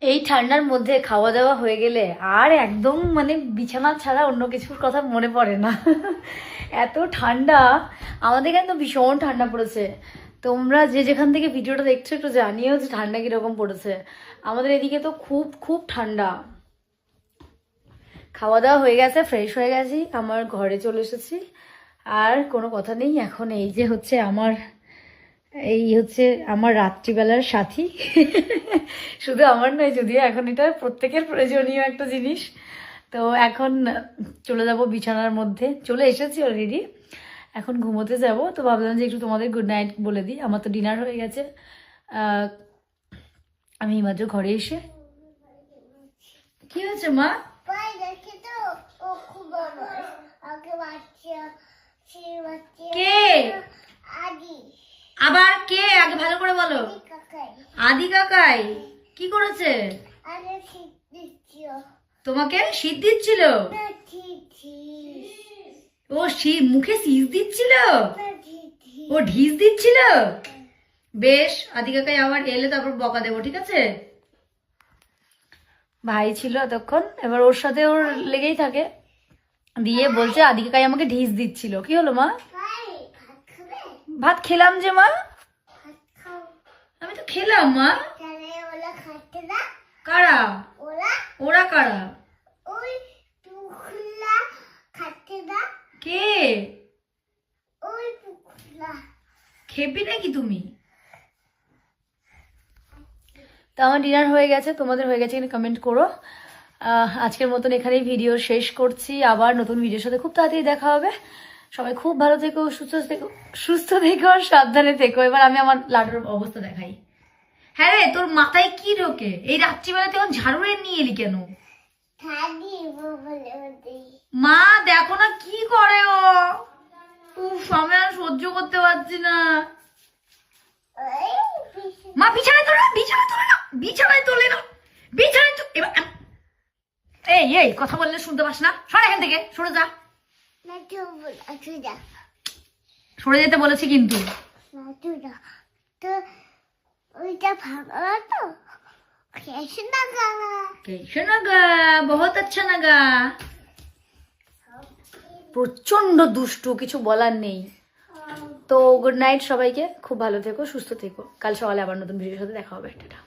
এই ঠান্ডার মধ্যে খাওয়া দাওয়া হয়ে গেলে আর একদম মানে বিছানা ছাড়া অন্য কিছুর কথা মনে পড়ে না। এত ঠান্ডা, আমাদের এখানে তো ভীষণ ঠান্ডা পড়েছে। তোমরা যে যেখান থেকে ভিডিওটা দেখছো একটু জানিও যে ঠান্ডা কিরকম পড়েছে। আমাদের এদিকে তো খুব খুব ঠান্ডা। খাওয়া দাওয়া হয়ে গেছে, ফ্রেশ হয়ে গেছি, আমার ঘরে চলে এসেছি। আর কোনো কথা নেই, এখন এই যে হচ্ছে আমার রাত্রিবেলার সাথী। শুধু আমার নয়, যদিও এখন এটা প্রত্যেকের প্রয়োজনীয় একটা জিনিস। তো এখন চলে যাব বিছানার মধ্যে, চলে এসেছি অলরেডি। এখন ঘুমোতে যাব, তো ভাবলাম যে একটু তোমাদের গুড নাইট বলে দিই। আমার তো ডিনার হয়ে গেছে। আমি মাত্র ঘরে এসে, কি হয়েছে মা? কে আবার কে? আগে ভালো করে বলো। আদি কাকাই কি করেছে? তোমাকে শীত দিচ্ছিল? ও মুখে শীত দিচ্ছিল? ও ঢিস দিচ্ছিল? বেশ, আদি কাকাই আবার এলে তারপর বকা দেবো, ঠিক আছে? ভাই ছিল এতক্ষণ, এবার ওর সাথে ওর লেগেই থাকে, দিয়ে বলছে আদি কাকাই আমাকে ঢিস দিচ্ছিল। কি হলো মা? ভাত খেলাম যে মা, আমি তো খেলাম মা। কারা? ওরা কারা? কে? খেপি নাকি তুমি? তো আমার ডিনার হয়ে গেছে, তোমাদের হয়ে গেছে কিনা কমেন্ট করো। আজকের মতন এখানেই ভিডিও শেষ করছি। আবার নতুন ভিডিওর সাথে খুব তাড়াতাড়ি দেখা হবে। সবাই খুব ভালো থেকো, সুস্থ থেকো আর সাবধানে থেকো। এবার আমি আমার লাডুর অবস্থা দেখাই। হ্যাঁ রে, তোর মাথায় কি ঢোকে? এই রাত্রিবেলা তুই ঝাড়ু নিয়ে এলি কেন? মা দেখো না কি করে ও। আমি আর সহ্য করতে পারছি না। মা বিছানায় তোলে না, বিছানায় তোলে না। এই কথা বললে শুনতে পাস না? সরে এখান থেকে, সরে যা। সরে যেতে বলেছি কিন্তু। বহুত আচ্ছা নাগা। প্রচন্ড দুষ্টু, কিছু বলার নেই। তো গুড নাইট সবাইকে, খুব ভালো থেকো, সুস্থ থেকো। কাল সকালে আবার নতুন ভিডিওর সাথে দেখা হবে। টাটা।